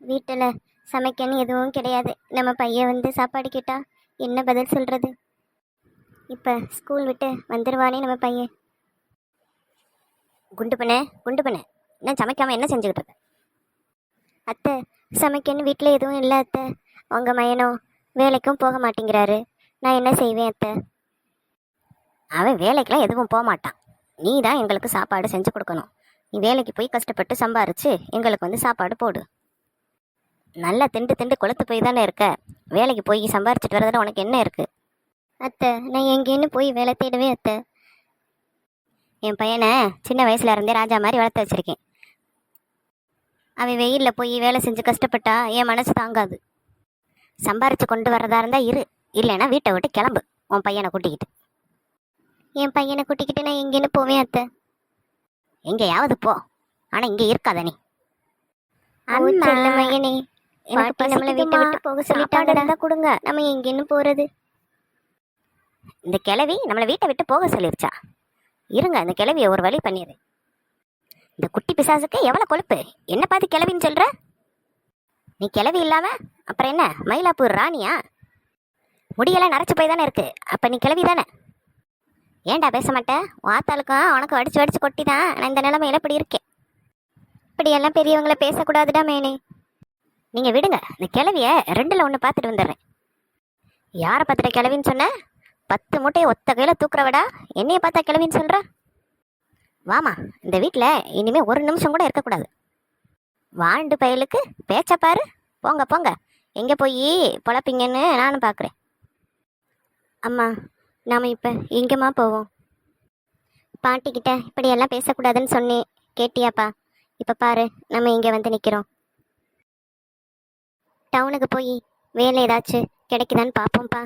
வீட்டில் சமைக்கன்னு எதுவும் கிடையாது. நம்ம பையன் வந்து சாப்பாடு கேட்டா என்ன பதில் சொல்கிறது? இப்போ ஸ்கூல் விட்டு வந்துடுவானே நம்ம பையன். குண்டு பண்ணு குண்டு பண்ணு, என்ன சமைக்காமல் என்ன செஞ்சுக்கிட்டு இருக்க? அத்தை, சமைக்கன்னு வீட்டில் எதுவும் இல்லை அத்தை. உங்கள் மயனோ வேலைக்கும் போக மாட்டேங்கிறாரு. நான் என்ன செய்வேன் அத்தை? அவன் வேலைக்கெல்லாம் எதுவும் போக மாட்டான். நீ தான் எங்களுக்கு சாப்பாடு செஞ்சு கொடுக்கணும். நீ வேலைக்கு போய் கஷ்டப்பட்டு சம்பாரிச்சு எங்களுக்கு வந்து சாப்பாடு போடு. நல்லா திண்டு திண்டு கொளுத்து போய் தானே இருக்க. வேலைக்கு போய் சம்பாரிச்சிட்டு வரதுல உனக்கு என்ன இருக்கு? அத்தை, நான் எங்கேன்னு போய் வேலை தேடுவேன் அத்தை. என் பையனை சின்ன வயசுல இருந்தே ராஜா மாதிரி வளர்த்து வச்சிருக்கேன். அவன் வெயிலில் போய் வேலை செஞ்சு கஷ்டப்பட்டா என் மனசு தாங்காது. சம்பாரிச்சு கொண்டு வர்றதா இருந்தா இரு, இல்லைன்னா வீட்டை விட்டு கிளம்பு உன் பையனை கூட்டிக்கிட்டு. என் பையனை கூட்டிக்கிட்டு நான் எங்கேன்னு போவேன் அத்தை. எங்கேயாவது போ, ஆனால் இங்கே இருக்காத நீ. செல்ல மகனே, பாட்டி நம்மளை வீட்டை விட்டு போக சொல்லிட்டாங்கடா. இருந்தா கொடுங்க. நம்ம எங்கேன்னு போறது? இந்த கிழவி நம்மளை வீட்டை விட்டு போக சொல்லிருச்சா? இருங்க, இந்த கிழவியை ஒரு வழி பண்ணிடு. இந்த குட்டி பிசாசுக்கு எவ்வளோ கொழுப்பு! என்ன பார்த்து கிழவின்னு சொல்ற? நீ கிழவி இல்லாம அப்புறம் என்ன மயிலாப்பூர் ராணியா? முடியெல்லாம் நரைச்சு போய் தானே இருக்கு. அப்ப நீ கிழவி தானே. ஏன்டா பேச மாட்டேன்? வாத்தாளுக்கும் உனக்கு வடிச்சு வடிச்சு கொட்டி தான் நான் இந்த நிலைமையில இப்படி இருக்கேன். இப்படியெல்லாம் பெரியவங்கள பேசக்கூடாதுடா மேனே. நீங்கள் விடுங்க, இந்த கிழவியை ரெண்டில் ஒன்று பார்த்துட்டு வந்துடுறேன். யாரை பார்த்துட்ட கிழவின்னு சொன்ன? 10 மூட்டையை ஒத்த கையில் தூக்குறவடா என்னைய பார்த்தா கிழவின்னு சொல்கிற? வாமா, இந்த வீட்டில் இனிமேல் ஒரு நிமிஷம் கூட இருக்கக்கூடாது. வாண்டு பயலுக்கு பேச்ச பாரு. போங்க போங்க, எங்கே போய் பொழப்பீங்கன்னு நானும் பார்க்குறேன். அம்மா, நாம் இப்போ எங்கேம்மா போவோம்? பாட்டிக்கிட்ட இப்படியெல்லாம் பேசக்கூடாதுன்னு சொன்னேன், கேட்டியாப்பா? இப்போ பாரு, நம்ம இங்கே வந்து நிற்கிறோம். டவுனுக்கு போய் வேலை ஏதாச்சும் கிடைக்குதான்னு பார்ப்போம்ப்பா.